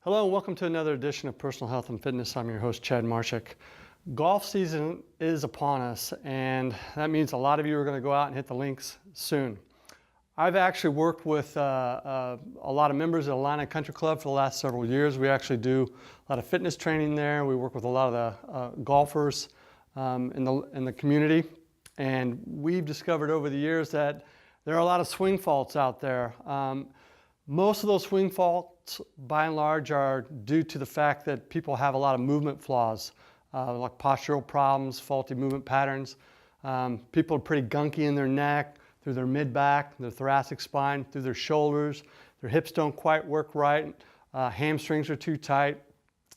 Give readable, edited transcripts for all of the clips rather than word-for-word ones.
Hello and welcome to another edition of Personal Health and Fitness. I'm your host, Chad Marschik. Golf season is upon us, and that means a lot of you are going to go out and hit the links soon. I've actually worked with a lot of members at Atlanta Country Club for the last several years. We actually do a lot of fitness training there. We work with a lot of the golfers in the community, and we've discovered over the years that there are a lot of swing faults out there. Most of those swing faults, by and large, are due to the fact that people have a lot of movement flaws, like postural problems, faulty movement patterns. People are pretty gunky in their neck, through their mid-back, their thoracic spine, through their shoulders. Their hips don't quite work right. Hamstrings are too tight.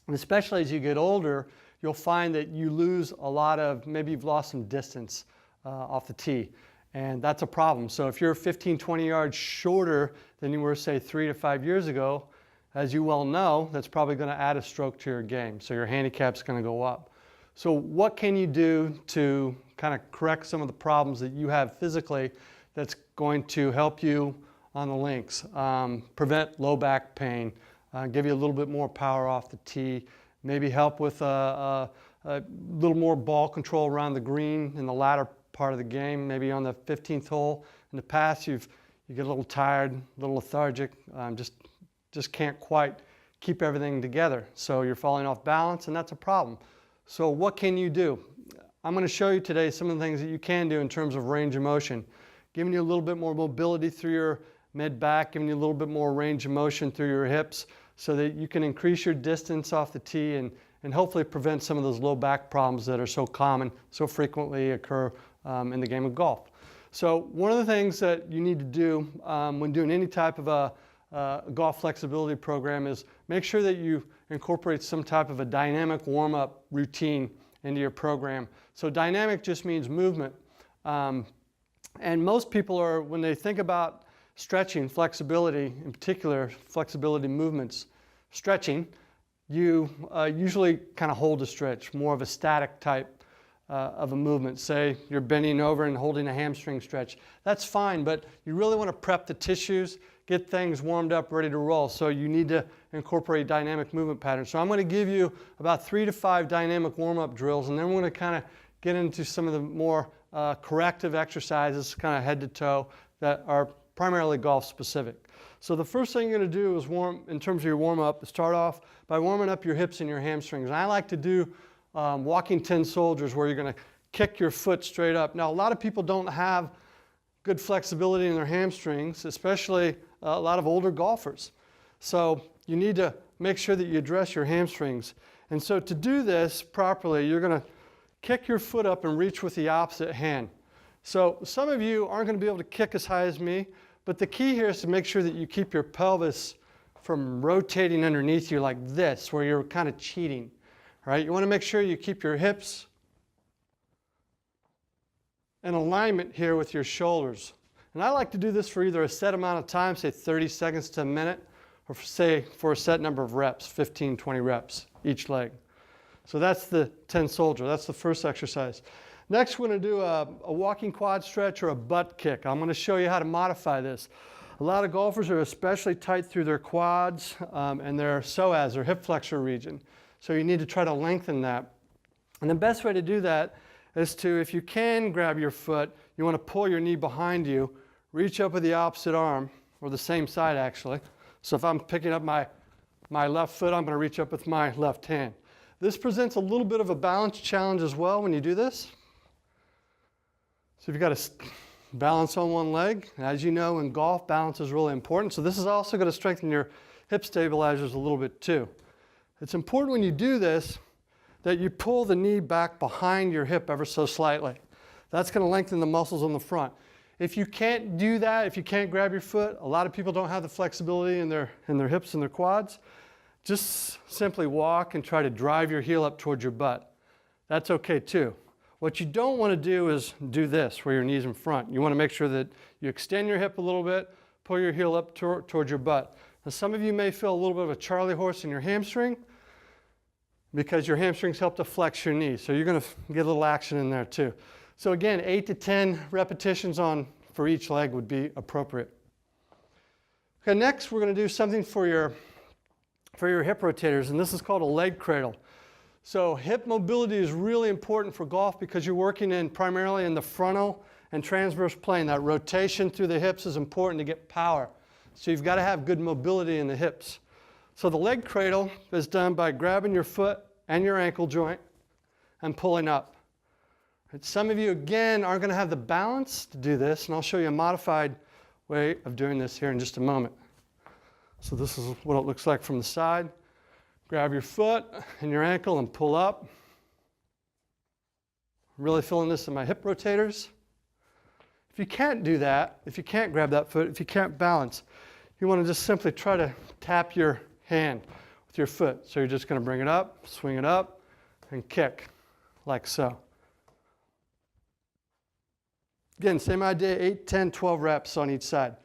And especially as you get older, you'll find that you lose a lot of, maybe you've lost some distance off the tee. And that's a problem. So if you're 15, 20 yards shorter than you were, say, 3 to 5 years ago, as you well know, that's probably going to add a stroke to your game. So your handicap's going to go up. So what can you do to kind of correct some of the problems that you have physically that's going to help you on the links? Prevent low back pain, give you a little bit more power off the tee, maybe help with a little more ball control around the green in the latter part of the game. Maybe on the 15th hole in the past you get a little tired, a little lethargic, just can't quite keep everything together. So you're falling off balance, and that's a problem. So what can you do? I'm going to show you today some of the things that you can do in terms of range of motion, giving you a little bit more mobility through your mid-back, giving you a little bit more range of motion through your hips so that you can increase your distance off the tee and hopefully prevent some of those low back problems that are so common, so frequently occur in the game of golf. So one of the things that you need to do when doing any type of a golf flexibility program is make sure that you incorporate some type of a dynamic warm-up routine into your program. So dynamic just means movement. And most people are, when they think about stretching, flexibility, in particular flexibility movements, stretching, you usually kind of hold a stretch, more of a static type of a movement. Say you're bending over and holding a hamstring stretch. That's fine, but you really want to prep the tissues, get things warmed up, ready to roll. So you need to incorporate dynamic movement patterns. So I'm going to give you about 3 to 5 dynamic warm-up drills, and then we're going to kind of get into some of the more corrective exercises, kind of head to toe, that are primarily golf specific. So the first thing you're going to do is in terms of your warm-up, start off by warming up your hips and your hamstrings. And I like to do walking 10 soldiers, where you're going to kick your foot straight up. Now, a lot of people don't have good flexibility in their hamstrings, especially a lot of older golfers. So you need to make sure that you address your hamstrings. And so to do this properly, you're going to kick your foot up and reach with the opposite hand. So some of you aren't going to be able to kick as high as me, but the key here is to make sure that you keep your pelvis from rotating underneath you like this, where you're kind of cheating. Right? You want to make sure you keep your hips in alignment here with your shoulders. And I like to do this for either a set amount of time, say 30 seconds to a minute, or say for a set number of reps, 15, 20 reps each leg. So that's the 10 soldier. That's the first exercise. Next, we're going to do a walking quad stretch or a butt kick. I'm going to show you how to modify this. A lot of golfers are especially tight through their quads and their psoas, or hip flexor region. So you need to try to lengthen that. And the best way to do that is to, if you can grab your foot, you want to pull your knee behind you, reach up with the opposite arm, or the same side actually. So if I'm picking up my left foot, I'm going to reach up with my left hand. This presents a little bit of a balance challenge as well when you do this. So if you've got to balance on one leg, as you know in golf, balance is really important. So this is also going to strengthen your hip stabilizers a little bit too. It's important when you do this that you pull the knee back behind your hip ever so slightly. That's going to lengthen the muscles on the front. If you can't do that, if you can't grab your foot, a lot of people don't have the flexibility in their hips and their quads, just simply walk and try to drive your heel up towards your butt. That's okay too. What you don't want to do is do this, where your knee's in front. You want to make sure that you extend your hip a little bit, pull your heel up towards your butt. Now, some of you may feel a little bit of a Charlie horse in your hamstring because your hamstrings help to flex your knee. So you're going to get a little action in there too. So again, 8 to 10 repetitions for each leg would be appropriate. Okay, next we're going to do something for your for your hip rotators, and this is called a leg cradle. So hip mobility is really important for golf because you're working primarily in the frontal and transverse plane. That rotation through the hips is important to get power. So you've got to have good mobility in the hips. So the leg cradle is done by grabbing your foot and your ankle joint and pulling up. Some of you, again, aren't going to have the balance to do this, and I'll show you a modified way of doing this here in just a moment. So this is what it looks like from the side. Grab your foot and your ankle and pull up. I'm really feeling this in my hip rotators. If you can't do that, if you can't grab that foot, if you can't balance, you want to just simply try to tap your hand with your foot. So you're just going to bring it up, swing it up, and kick, like so. Again, same idea, 8, 10, 12 reps on each side.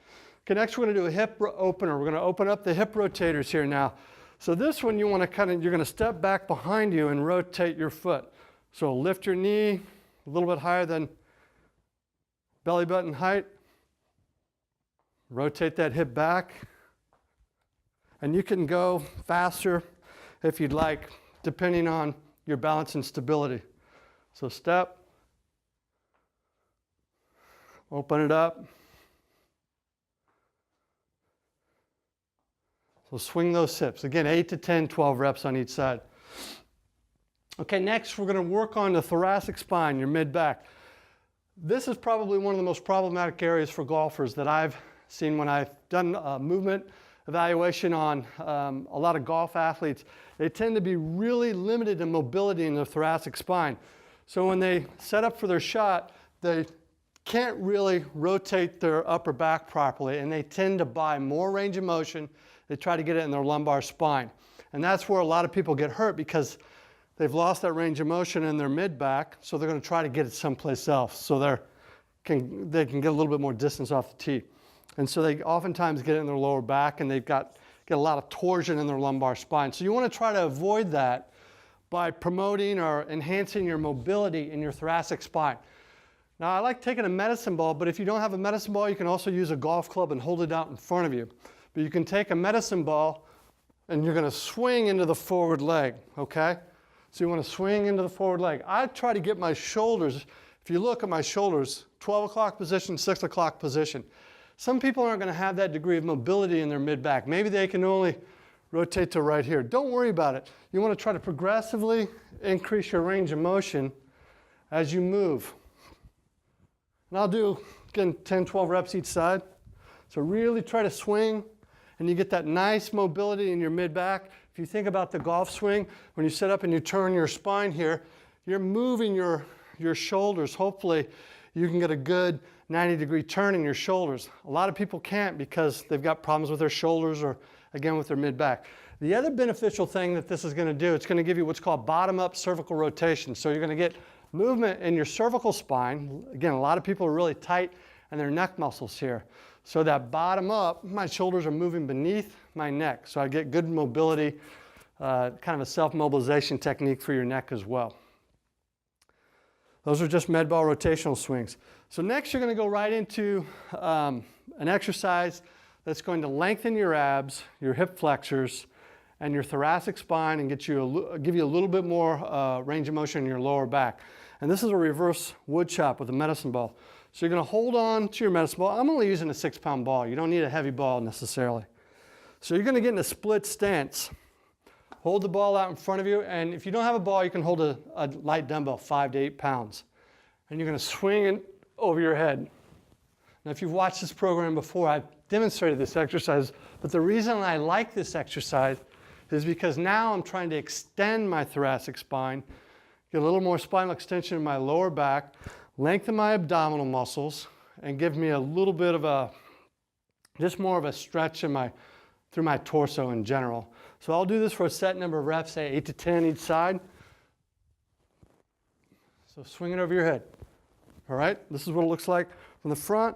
Okay, next we're going to do a hip opener. We're going to open up the hip rotators here now. So this one you want to you're going to step back behind you and rotate your foot. So lift your knee a little bit higher than belly button height. Rotate that hip back. And you can go faster if you'd like, depending on your balance and stability. So step, open it up. So swing those hips. Again, 8 to 10, 12 reps on each side. Okay, next we're going to work on the thoracic spine, your mid-back. This is probably one of the most problematic areas for golfers that I've seen when I've done movement evaluation on a lot of golf athletes. They tend to be really limited in mobility in their thoracic spine. So when they set up for their shot, they can't really rotate their upper back properly, and they tend to buy more range of motion. They try to get it in their lumbar spine. And that's where a lot of people get hurt because they've lost that range of motion in their mid-back, so they're going to try to get it someplace else so they can get a little bit more distance off the tee. And so they oftentimes get it in their lower back, and they've get a lot of torsion in their lumbar spine. So you want to try to avoid that by promoting or enhancing your mobility in your thoracic spine. Now, I like taking a medicine ball, but if you don't have a medicine ball, you can also use a golf club and hold it out in front of you. But you can take a medicine ball, and you're going to swing into the forward leg, okay? So you want to swing into the forward leg. I try to get my shoulders, if you look at my shoulders, 12 o'clock position, 6 o'clock position. Some people aren't going to have that degree of mobility in their mid-back. Maybe they can only rotate to right here. Don't worry about it. You want to try to progressively increase your range of motion as you move. And I'll do, again, 10, 12 reps each side. So really try to swing, and you get that nice mobility in your mid-back. If you think about the golf swing, when you sit up and you turn your spine here, you're moving your shoulders. Hopefully, you can get a good 90-degree turn in your shoulders. A lot of people can't because they've got problems with their shoulders or, again, with their mid-back. The other beneficial thing that this is going to do, it's going to give you what's called bottom-up cervical rotation. So you're going to get movement in your cervical spine. Again, a lot of people are really tight in their neck muscles here. So that bottom up, my shoulders are moving beneath my neck. So I get good mobility, kind of a self-mobilization technique for your neck as well. Those are just med ball rotational swings. So next you're going to go right into an exercise that's going to lengthen your abs, your hip flexors, and your thoracic spine and give you a little bit more range of motion in your lower back. And this is a reverse wood chop with a medicine ball. So you're going to hold on to your medicine ball. I'm only using a 6-pound ball. You don't need a heavy ball necessarily. So you're going to get in a split stance. Hold the ball out in front of you, and if you don't have a ball, you can hold a light dumbbell, 5 to 8 pounds. And you're going to swing it over your head. Now, if you've watched this program before, I've demonstrated this exercise, but the reason I like this exercise is because now I'm trying to extend my thoracic spine, get a little more spinal extension in my lower back, lengthen my abdominal muscles, and give me a little bit of just more of a stretch through my torso in general. So I'll do this for a set number of reps, say 8 to 10 each side. So swing it over your head. All right, this is what it looks like from the front.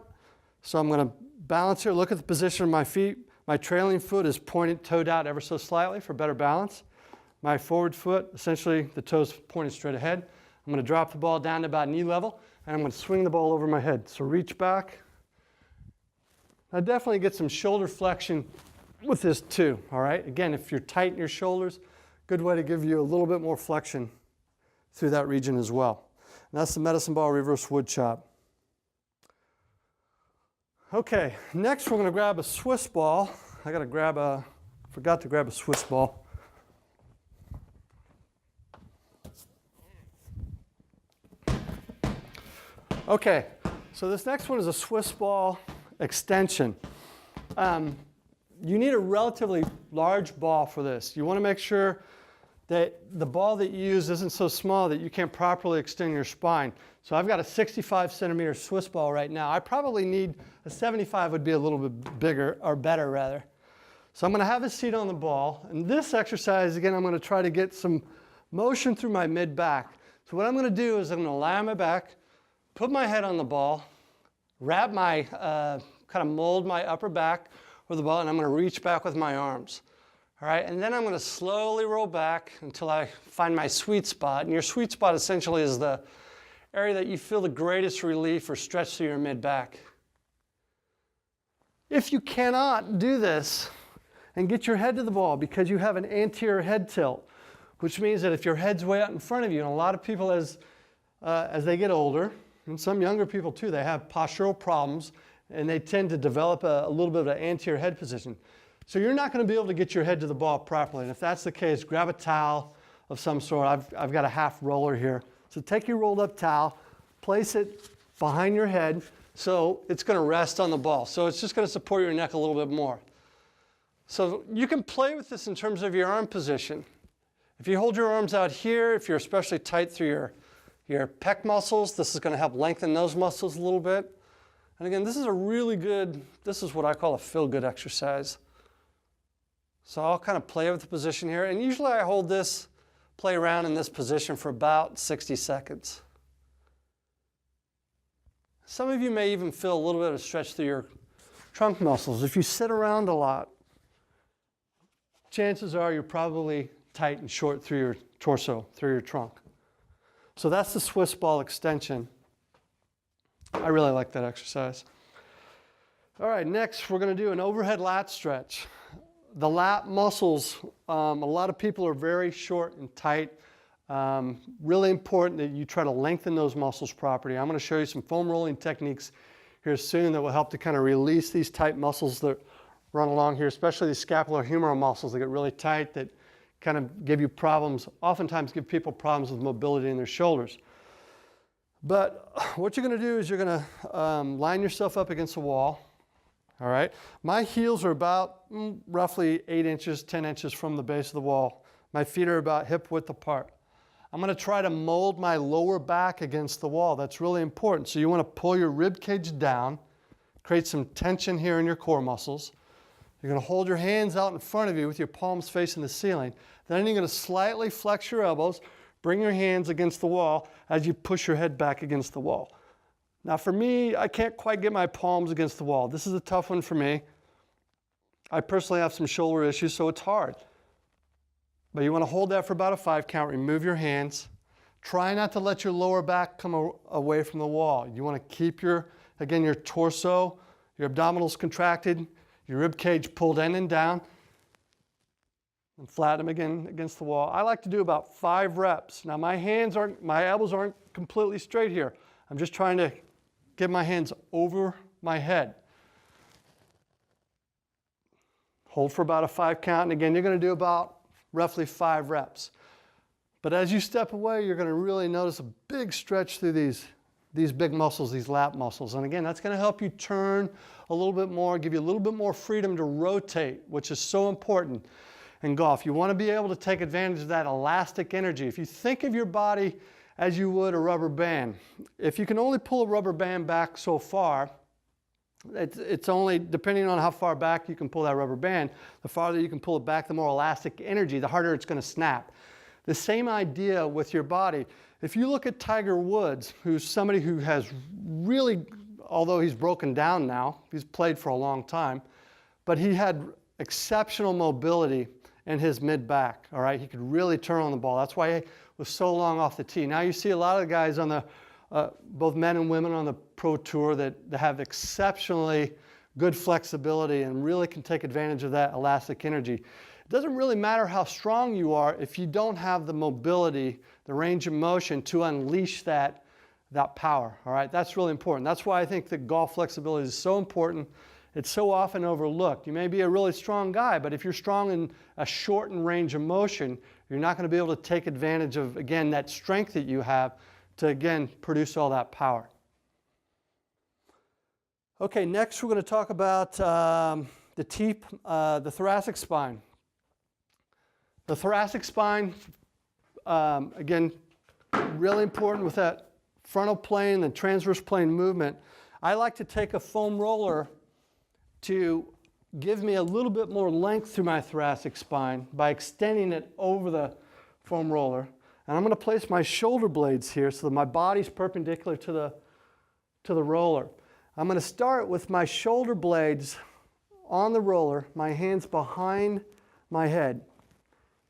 So I'm going to balance here. Look at the position of my feet. My trailing foot is pointed, toed out ever so slightly for better balance. My forward foot, essentially the toes pointed straight ahead. I'm going to drop the ball down to about knee level, and I'm going to swing the ball over my head. So reach back. I definitely get some shoulder flexion with this too, all right? Again, if you're tight in your shoulders, good way to give you a little bit more flexion through that region as well. And that's the medicine ball reverse wood chop. Okay, next we're going to grab a Swiss ball. I got to forgot to grab a Swiss ball. Okay, so this next one is a Swiss ball extension. You need a relatively large ball for this. You want to make sure that the ball that you use isn't so small that you can't properly extend your spine. So I've got a 65 centimeter Swiss ball right now. I probably need a 75 would be a little bit bigger, or better rather. So I'm going to have a seat on the ball. And this exercise, again, I'm going to try to get some motion through my mid-back. So what I'm going to do is I'm going to lie on my back, put my head on the ball, wrap my, kind of mold my upper back with the ball, and I'm going to reach back with my arms. All right, and then I'm going to slowly roll back until I find my sweet spot. And your sweet spot essentially is the area that you feel the greatest relief or stretch through your mid-back. If you cannot do this and get your head to the ball because you have an anterior head tilt, which means that if your head's way out in front of you, and a lot of people as they get older, and some younger people too, they have postural problems, and they tend to develop a little bit of an anterior head position. So you're not going to be able to get your head to the ball properly. And if that's the case, grab a towel of some sort. I've got a half roller here. So take your rolled up towel, place it behind your head so it's going to rest on the ball. So it's just going to support your neck a little bit more. So you can play with this in terms of your arm position. If you hold your arms out here, if you're especially tight through your pec muscles, this is going to help lengthen those muscles a little bit. And again, this is a really good, this is what I call a feel-good exercise. So I'll kind of play with the position here. And usually I hold this, play around in this position for about 60 seconds. Some of you may even feel a little bit of stretch through your trunk muscles. If you sit around a lot, chances are you're probably tight and short through your torso, through your trunk. So that's the Swiss ball extension. I really like that exercise. All right, next we're going to do an overhead lat stretch. The lat muscles, a lot of people are very short and tight. Really important that you try to lengthen those muscles properly. I'm going to show you some foam rolling techniques here soon that will help to kind of release these tight muscles that run along here, especially the scapulohumeral muscles that get really tight that kind of give you problems, oftentimes give people problems with mobility in their shoulders. But what you're going to do is you're going to line yourself up against the wall. All right, my heels are about roughly 8 inches, 10 inches from the base of the wall. My feet are about hip width apart. I'm going to try to mold my lower back against the wall. That's really important. So you want to pull your rib cage down, create some tension here in your core muscles. You're going to hold your hands out in front of you with your palms facing the ceiling. Then you're going to slightly flex your elbows, bring your hands against the wall as you push your head back against the wall. Now for me, I can't quite get my palms against the wall. This is a tough one for me. I personally have some shoulder issues, so it's hard. But you want to hold that for about a 5 count, remove your hands. Try not to let your lower back come away from the wall. You want to keep your torso, your abdominals contracted, your rib cage pulled in and down, and flatten them again against the wall. I like to do about 5 reps. Now my elbows aren't completely straight here. I'm just trying to get my hands over my head. Hold for about a 5 count, and again, you're going to do about roughly 5 reps. But as you step away, you're going to really notice a big stretch through these big muscles, these lat muscles. And again, that's going to help you turn a little bit more, give you a little bit more freedom to rotate, which is so important in golf. You want to be able to take advantage of that elastic energy. If you think of your body as you would a rubber band, if you can only pull a rubber band back so far, it's only, depending on how far back you can pull that rubber band, the farther you can pull it back, the more elastic energy, the harder it's going to snap. The same idea with your body. If you look at Tiger Woods, who's somebody who has really, although he's broken down now, he's played for a long time, but he had exceptional mobility in his mid-back, all right? He could really turn on the ball. That's why he was so long off the tee. Now you see a lot of guys on the, both men and women on the pro tour that have exceptionally good flexibility and really can take advantage of that elastic energy. It doesn't really matter how strong you are if you don't have the mobility, the range of motion to unleash that power, all right? That's really important. That's why I think that golf flexibility is so important. It's so often overlooked. You may be a really strong guy, but if you're strong in a shortened range of motion, you're not going to be able to take advantage of, again, that strength that you have to, again, produce all that power. Okay, next we're going to talk about the thoracic spine. The thoracic spine, again, really important with that frontal plane and transverse plane movement. I like to take a foam roller to give me a little bit more length through my thoracic spine by extending it over the foam roller. And I'm going to place my shoulder blades here so that my body's perpendicular to the roller. I'm going to start with my shoulder blades on the roller, my hands behind my head.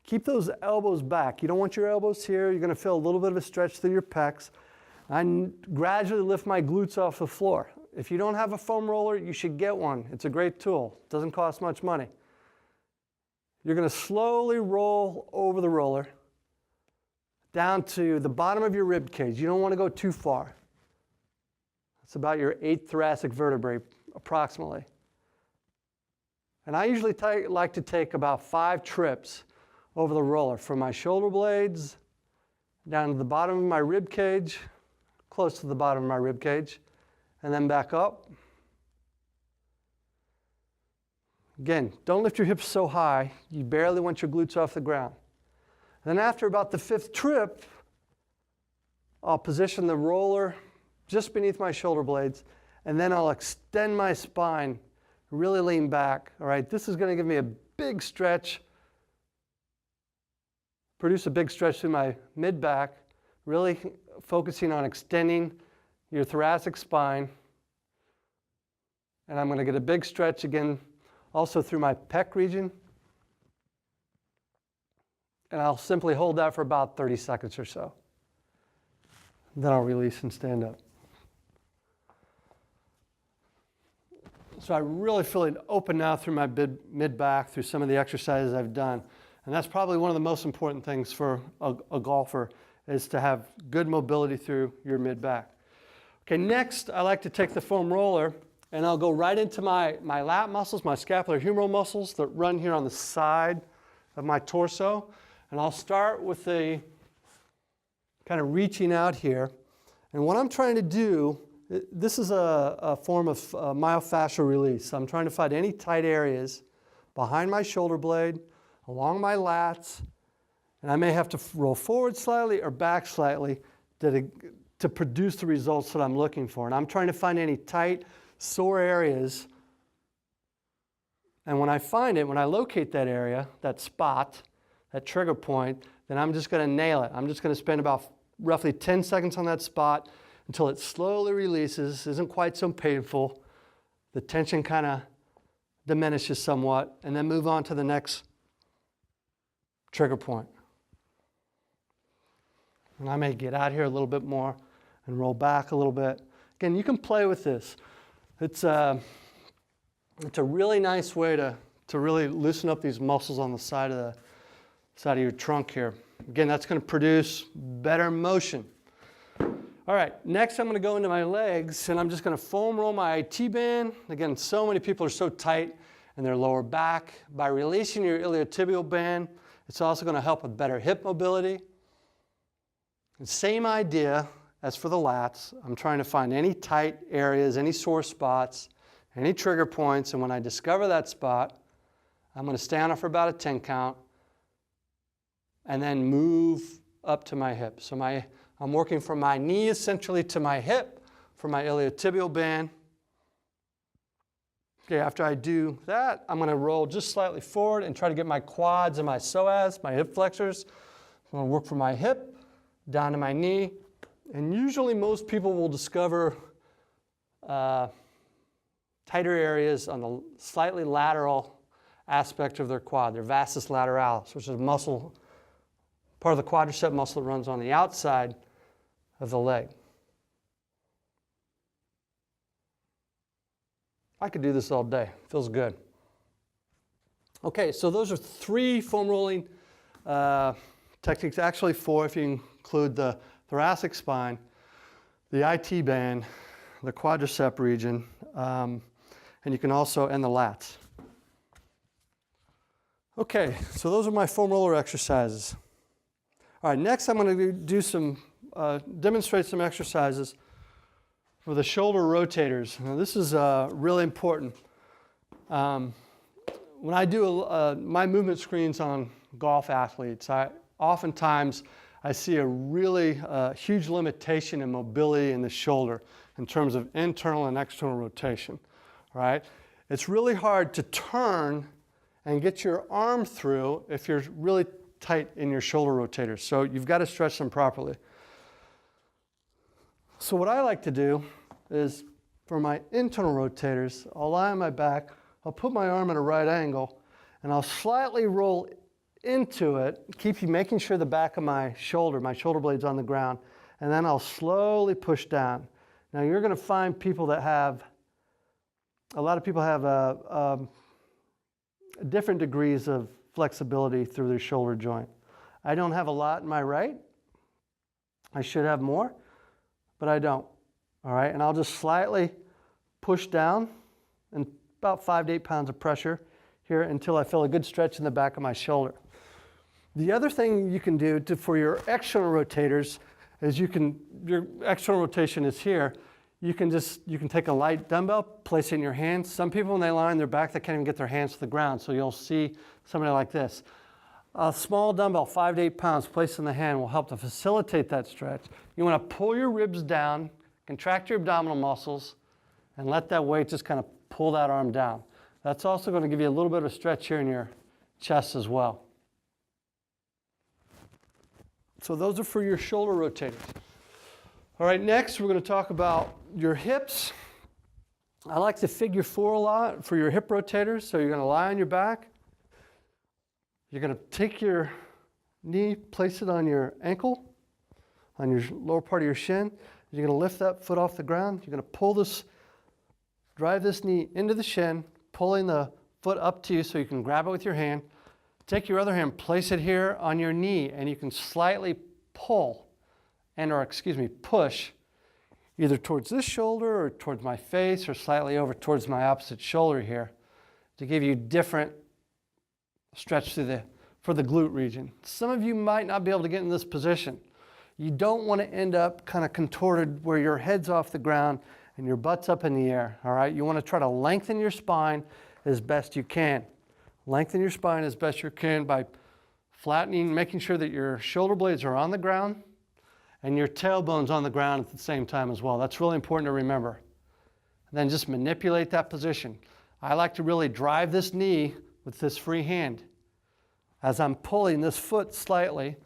Keep those elbows back. You don't want your elbows here. You're going to feel a little bit of a stretch through your pecs. I gradually lift my glutes off the floor. If you don't have a foam roller, you should get one. It's a great tool. It doesn't cost much money. You're going to slowly roll over the roller down to the bottom of your rib cage. You don't want to go too far. It's about your 8th thoracic vertebrae, approximately. And I usually like to take about 5 trips over the roller from my shoulder blades down to the bottom of my rib cage, close to the bottom of my rib cage, and then back up. Again, don't lift your hips so high, you barely want your glutes off the ground. Then after about the 5th trip, I'll position the roller just beneath my shoulder blades, and then I'll extend my spine, really lean back. All right, this is going to give me a big stretch, produce a big stretch through my mid-back, really focusing on extending your thoracic spine. And I'm going to get a big stretch again, also through my pec region. And I'll simply hold that for about 30 seconds or so. Then I'll release and stand up. So I'm really feeling open now through my mid-back, through some of the exercises I've done. And that's probably one of the most important things for a golfer, is to have good mobility through your mid-back. Okay, next I like to take the foam roller and I'll go right into my lat muscles, my scapulohumeral muscles that run here on the side of my torso. And I'll start with the kind of reaching out here. And what I'm trying to do, this is a form of myofascial release. I'm trying to find any tight areas behind my shoulder blade, along my lats, and I may have to roll forward slightly or back slightly to produce the results that I'm looking for. And I'm trying to find any tight, sore areas. And when I find it, when I locate that area, that spot, that trigger point, then I'm just going to nail it. I'm just going to spend about roughly 10 seconds on that spot until it slowly releases, isn't quite so painful. The tension kind of diminishes somewhat, and then move on to the next trigger point. And I may get out here a little bit more and roll back a little bit. Again, you can play with this. It's a really nice way to really loosen up these muscles on the side of your trunk here. Again, that's going to produce better motion. All right, next I'm going to go into my legs, and I'm just going to foam roll my IT band. Again, so many people are so tight in their lower back. By releasing your iliotibial band, it's also going to help with better hip mobility. And same idea as for the lats. I'm trying to find any tight areas, any sore spots, any trigger points, and when I discover that spot, I'm going to stay on it for about a 10 count and then move up to my hip. So I'm working from my knee essentially to my hip for my iliotibial band. Okay, after I do that, I'm going to roll just slightly forward and try to get my quads and my psoas, my hip flexors. I'm going to work from my hip down to my knee. And usually most people will discover tighter areas on the slightly lateral aspect of their quad, their vastus lateralis, which is a muscle, part of the quadricep muscle that runs on the outside of the leg. I could do this all day. Feels good. Okay, so those are 3 foam rolling techniques, actually 4 if you include the thoracic spine, the IT band, the quadricep region, and you can also, and the lats. Okay, so those are my foam roller exercises. All right, next I'm going to do some, demonstrate some exercises for the shoulder rotators. Now this is really important. When I do my movement screens on golf athletes, oftentimes I see a really huge limitation in mobility in the shoulder in terms of internal and external rotation, right? It's really hard to turn and get your arm through if you're really tight in your shoulder rotators. So you've got to stretch them properly. So what I like to do is for my internal rotators, I'll lie on my back, I'll put my arm at a right angle, and I'll slightly roll into it, making sure the back of my shoulder blade's on the ground, and then I'll slowly push down. Now you're going to find people that have, a lot of people have different degrees of flexibility through their shoulder joint. I don't have a lot in my right. I should have more, but I don't. All right, and I'll just slightly push down and about 5 to 8 pounds of pressure here until I feel a good stretch in the back of my shoulder. The other thing you can do for your external rotators is your external rotation is here. You can take a light dumbbell, place it in your hands. Some people, when they lie on their back, they can't even get their hands to the ground. So you'll see somebody like this. A small dumbbell, 5 to 8 pounds, placed in the hand will help to facilitate that stretch. You want to pull your ribs down, contract your abdominal muscles, and let that weight just kind of pull that arm down. That's also going to give you a little bit of stretch here in your chest as well. So those are for your shoulder rotators. All right, next we're going to talk about your hips. I like to figure 4 a lot for your hip rotators. So you're going to lie on your back. You're going to take your knee, place it on your ankle, on your lower part of your shin. You're going to lift that foot off the ground. You're going to pull this, drive this knee into the shin, pulling the foot up to you so you can grab it with your hand. Take your other hand, place it here on your knee, and you can slightly pull push either towards this shoulder or towards my face or slightly over towards my opposite shoulder here to give you different stretch for the glute region. Some of you might not be able to get in this position. You don't want to end up kind of contorted where your head's off the ground and your butt's up in the air, all right? You want to try to lengthen your spine as best you can. Lengthen your spine as best you can by flattening, making sure that your shoulder blades are on the ground and your tailbone's on the ground at the same time as well. That's really important to remember. And then just manipulate that position. I like to really drive this knee with this free hand as I'm pulling this foot slightly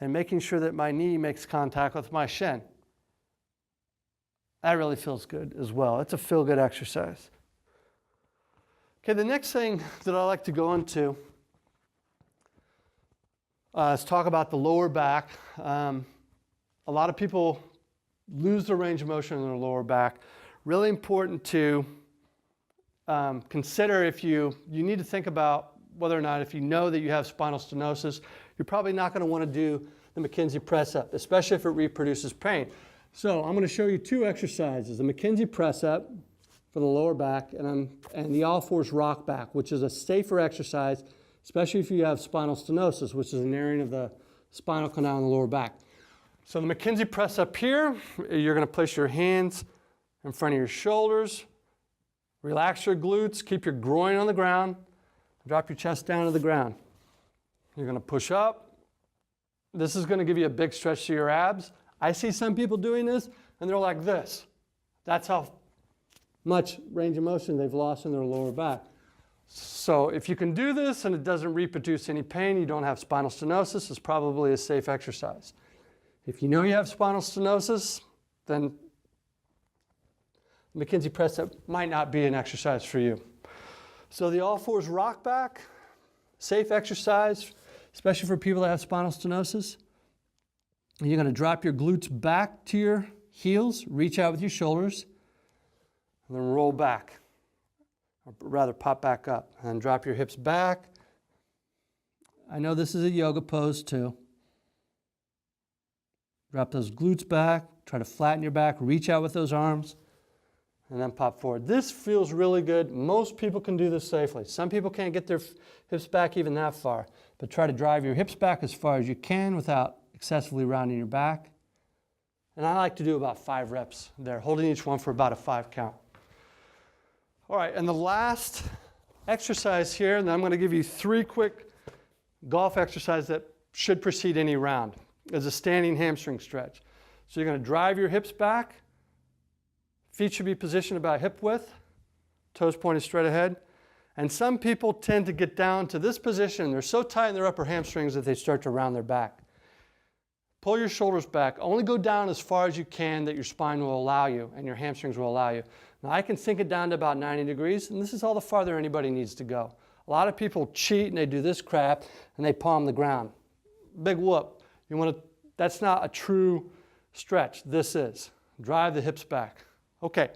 and making sure that my knee makes contact with my shin. That really feels good as well. It's a feel-good exercise. Okay, the next thing that I like to go into is talk about the lower back. A lot of people lose their range of motion in their lower back. Really important to consider if you need to think about whether or not, if you know that you have spinal stenosis, you're probably not going to want to do the Mackenzie Press Up, especially if it reproduces pain. So I'm going to show you 2 exercises, the Mackenzie Press Up for the lower back and the all fours rock back, which is a safer exercise, especially if you have spinal stenosis, which is a narrowing of the spinal canal in the lower back. So the Mackenzie Press Up here, you're going to place your hands in front of your shoulders, relax your glutes, keep your groin on the ground, drop your chest down to the ground. You're going to push up. This is going to give you a big stretch to your abs. I see some people doing this, and they're like this. That's how much range of motion they've lost in their lower back. So if you can do this and it doesn't reproduce any pain, you don't have spinal stenosis, it's probably a safe exercise. If you know you have spinal stenosis, then Mackenzie Press Up might not be an exercise for you. So the all fours rock back, safe exercise, especially for people that have spinal stenosis. You're going to drop your glutes back to your heels, reach out with your shoulders, and then roll back. or rather pop back up, and drop your hips back. I know this is a yoga pose too. Drop those glutes back, try to flatten your back, reach out with those arms, and then pop forward. This feels really good. Most people can do this safely. Some people can't get their hips back even that far, but try to drive your hips back as far as you can without excessively rounding your back. And I like to do about 5 reps there, holding each one for about a 5 count. All right, and the last exercise here, and then I'm going to give you 3 quick golf exercises that should precede any round, is a standing hamstring stretch. So you're going to drive your hips back. Feet should be positioned about hip width, toes pointed straight ahead. And some people tend to get down to this position. They're so tight in their upper hamstrings that they start to round their back. Pull your shoulders back. Only go down as far as you can that your spine will allow you and your hamstrings will allow you. Now I can sink it down to about 90 degrees, and this is all the farther anybody needs to go. A lot of people cheat and they do this crap and they palm the ground. Big whoop. You want to, that's not a true stretch. This is. Drive the hips back. Okay,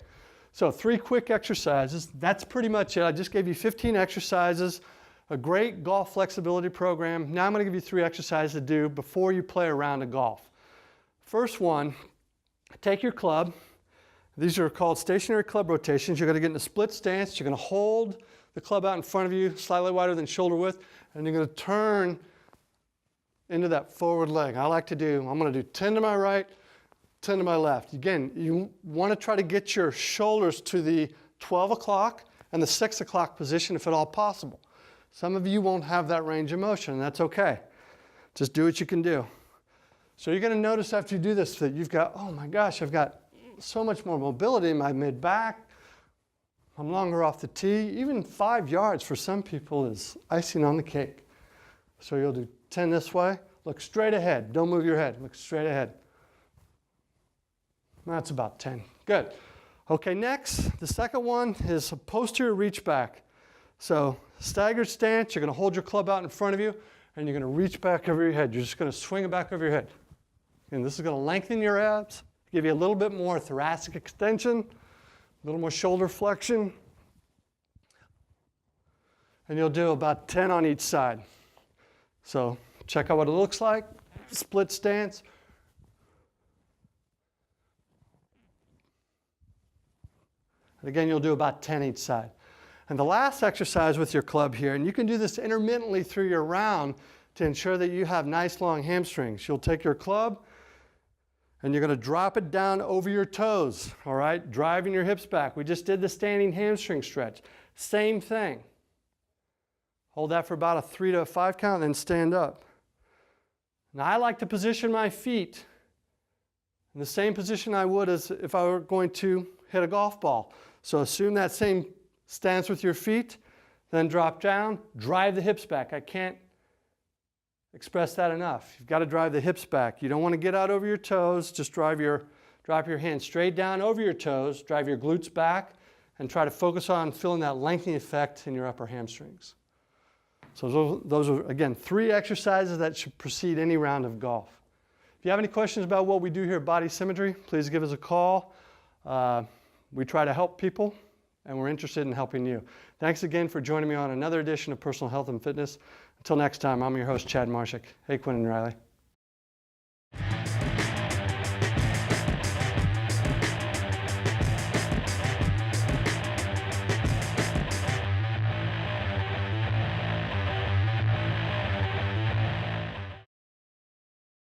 so 3 quick exercises. That's pretty much it. I just gave you 15 exercises, a great golf flexibility program. Now I'm going to give you 3 exercises to do before you play a round of golf. First one, take your club. These are called stationary club rotations. You're going to get in a split stance. You're going to hold the club out in front of you, slightly wider than shoulder width, and you're going to turn into that forward leg. I'm going to do 10 to my right, 10 to my left. Again, you want to try to get your shoulders to the 12 o'clock and the 6 o'clock position if at all possible. Some of you won't have that range of motion, and that's okay. Just do what you can do. So you're going to notice after you do this that you've got, oh my gosh, I've got so much more mobility in my mid-back. I'm longer off the tee. Even 5 yards for some people is icing on the cake. So you'll do 10 this way. Look straight ahead. Don't move your head. Look straight ahead. That's about 10. Good. Okay, next, the second one is a posterior reach back. So staggered stance, you're going to hold your club out in front of you, and you're going to reach back over your head. You're just going to swing it back over your head. And this is going to lengthen your abs, give you a little bit more thoracic extension, a little more shoulder flexion. And you'll do about 10 on each side. So check out what it looks like. Split stance. And again, you'll do about 10 each side. And the last exercise with your club here, and you can do this intermittently through your round to ensure that you have nice long hamstrings. You'll take your club and you're going to drop it down over your toes, all right? Driving your hips back. We just did the standing hamstring stretch. Same thing. Hold that for about a 3 to a 5 count, and then stand up. Now I like to position my feet in the same position I would as if I were going to hit a golf ball. So assume that same stance with your feet, then drop down, drive the hips back. I can't express that enough. You've got to drive the hips back. You don't want to get out over your toes. Just drop your hands straight down over your toes, drive your glutes back, and try to focus on feeling that lengthening effect in your upper hamstrings. So those are, again, 3 exercises that should precede any round of golf. If you have any questions about what we do here at Body Symmetry, please give us a call. We try to help people, and we're interested in helping you. Thanks again for joining me on another edition of Personal Health and Fitness. Until next time, I'm your host, Chad Marschik. Hey, Quinn and Riley.